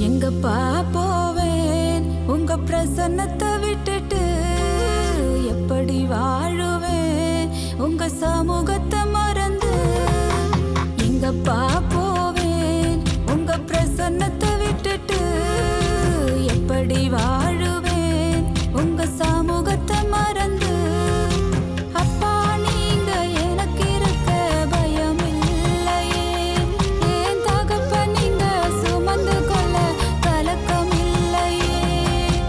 எங்கப்பா போவேன் உங்க பிரசன்னத்தை விட்டுட்டு, எப்படி வாழுவேன் உங்க சமூகத்தை மறந்து. எங்கப்பா போவேன் உங்க பிரசன்னத்தை விட்டுட்டு, எப்படி வாழுவேன் உங்க சமூகத்தை மறந்து. அப்பா நீங்க எனக்கு இருக்க பயம் இல்லையே, ஏன் தகப்பன் நீங்க சுமந்து கொள்ள கலக்கம் இல்லையே.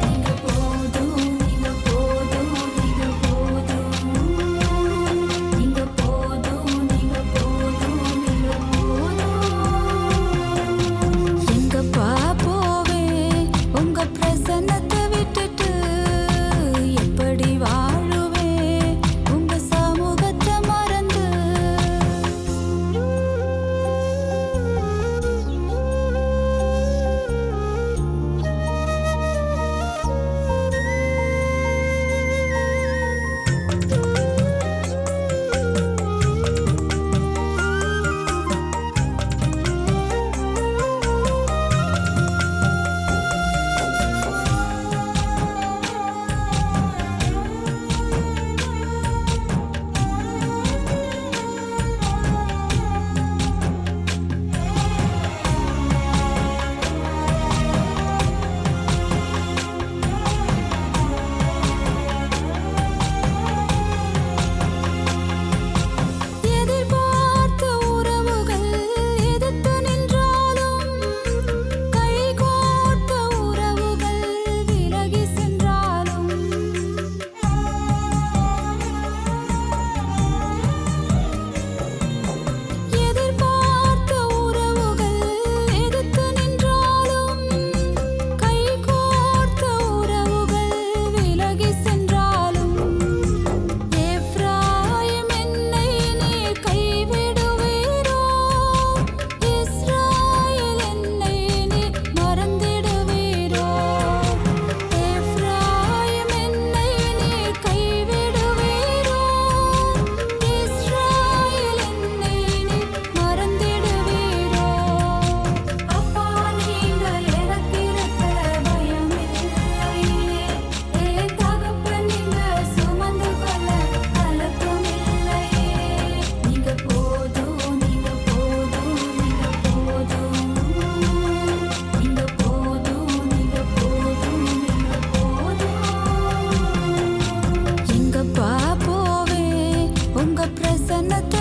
நீங்க போதும், நீங்க போதும், நீங்க போதும், நீங்க போதும், நீங்க போதும், நீங்க போதும். எங்கப்பா போவேன் உங்க பிரசன்னத்தை விட்டுட்டு, எப்படி வாழுவேன் உங்க சமூகத்தை மறந்து. எதிர்பார்த்த உறவுகள் எதிர்த்து நின்றாலும், கைகோர்த்த உறவுகள் விலகி சென்றாலும், எதிர்பார்த்த உறவுகள் எதிர்த்து நின்றாலும், கைகோர்த்த உறவுகள் விலகி சென்றாலும், எப்ராயிம் என்னை நீர் கைவிடுவீரோ, இஸ்ராயேல் என்னை நீர் மறந்திடுவீரோ. எப்ராயிம் என்னை நீர் கைவிடுவீரோ, இஸ்ராயேல் என்னை நீர் மறந்திடுவீரோ. அப்பா நீங்க எனக்கு இருக்க பயம் இல்லையே, ஏன் தகப்பன் நீங்க சுமந்து கொள்ள கலக்கம் இல்லையே. நீங்க போதும், நீங்க போதும், நீங்க போதும், நீங்க போதும், நீங்க போதும், நீங்க போதும். எங்கப்பா போவேன் உங்க பிரசன்னத்தை